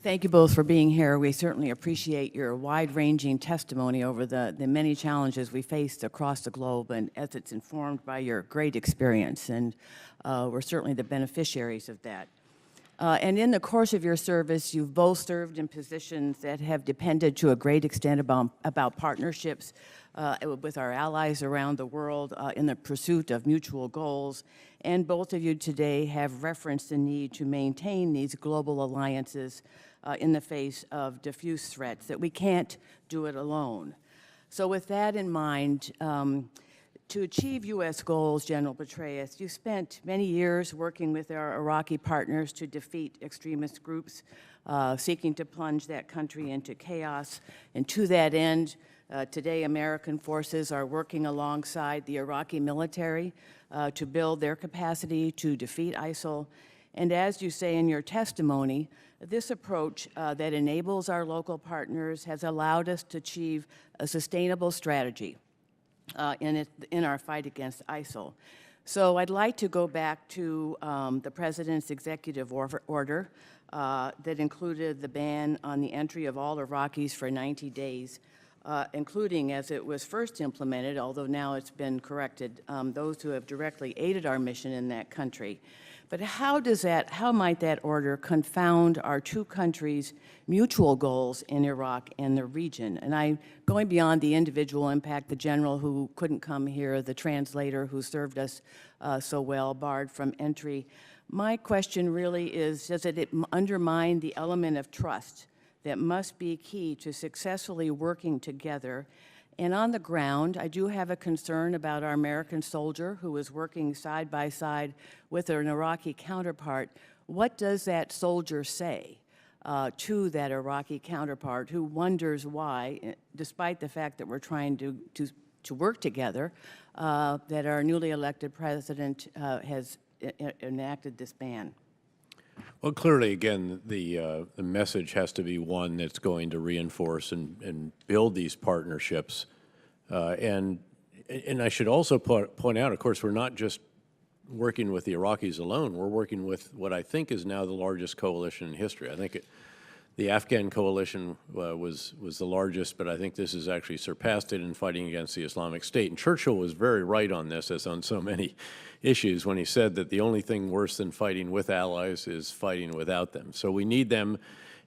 Thank you both for being here. We certainly appreciate your wide-ranging testimony over the many challenges we faced across the globe, and as it's informed by your great experience, and we're certainly the beneficiaries of that. And in the course of your service, you've both served in positions that have depended to a great extent about partnerships with our allies around the world in the pursuit of mutual goals. And both of you today have referenced the need to maintain these global alliances in the face of diffuse threats, that we can't do it alone. So with that in mind, to achieve U.S. goals, General Petraeus, you spent many years working with our Iraqi partners to defeat extremist groups seeking to plunge that country into chaos. And to that end, today American forces are working alongside the Iraqi military to build their capacity to defeat ISIL. And as you say in your testimony, this approach that enables our local partners has allowed us to achieve a sustainable strategy in our fight against ISIL. So I'd like to go back to the President's executive order that included the ban on the entry of all Iraqis for 90 days, including, as it was first implemented, although now it's been corrected, those who have directly aided our mission in that country. But how might that order confound our two countries' mutual goals in Iraq and the region? And going beyond the individual impact, the general who couldn't come here, the translator who served us so well, barred from entry, my question really is, does it undermine the element of trust that must be key to successfully working together? And on the ground, I do have a concern about our American soldier who is working side by side with an Iraqi counterpart. What does that soldier say to that Iraqi counterpart who wonders why, despite the fact that we're trying to work together, that our newly elected president has enacted this ban? Well, clearly, again, the message has to be one that's going to reinforce and build these partnerships. And I should also point out, of course, we're not just working with the Iraqis alone. We're working with what I think is now the largest coalition in history. I think the Afghan coalition was the largest, but I think this has actually surpassed it in fighting against the Islamic State. And Churchill was very right on this, as on so many issues, when he said that the only thing worse than fighting with allies is fighting without them. So we need them.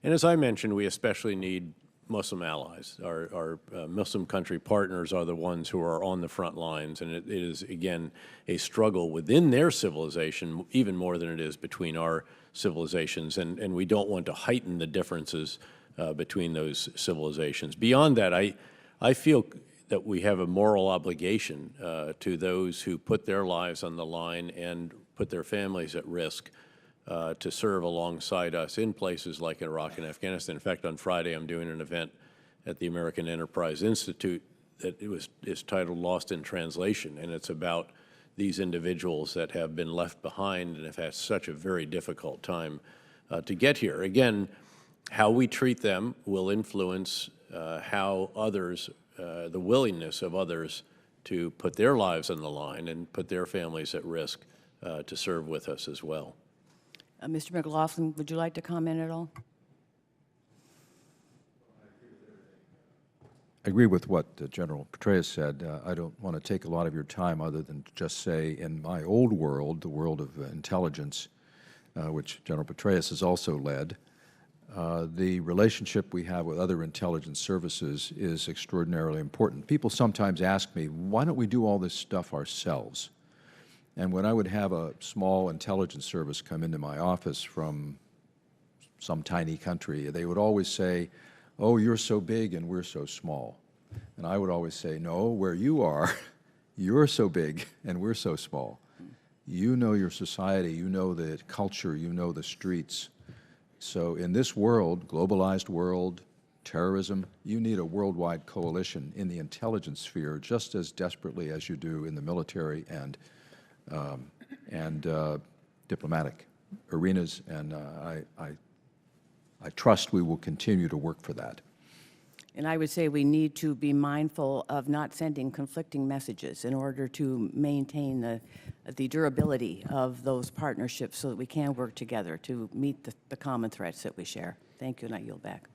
And as I mentioned, we especially need Muslim allies. Our Muslim country partners are the ones who are on the front lines, and it is, again, a struggle within their civilization, even more than it is between our civilizations, and we don't want to heighten the differences between those civilizations. Beyond that, I feel that we have a moral obligation to those who put their lives on the line and put their families at risk to serve alongside us in places like Iraq and Afghanistan. In fact, on Friday, I'm doing an event at the American Enterprise Institute that is titled Lost in Translation, and it's about these individuals that have been left behind and have had such a very difficult time to get here. Again, how we treat them will influence how others, the willingness of others to put their lives on the line and put their families at risk to serve with us as well. Mr. McLaughlin, would you like to comment at all? I agree with what General Petraeus said. I don't want to take a lot of your time other than to just say, in my old world, the world of intelligence, which General Petraeus has also led, the relationship we have with other intelligence services is extraordinarily important. People sometimes ask me, why don't we do all this stuff ourselves? And when I would have a small intelligence service come into my office from some tiny country, they would always say, oh, you're so big and we're so small. And I would always say, no, where you are, you're so big and we're so small. You know your society, you know the culture, you know the streets. So in this world, globalized world, terrorism, you need a worldwide coalition in the intelligence sphere just as desperately as you do in the military and diplomatic arenas, and I trust we will continue to work for that. And I would say we need to be mindful of not sending conflicting messages in order to maintain the durability of those partnerships so that we can work together to meet the common threats that we share. Thank you, and I yield back.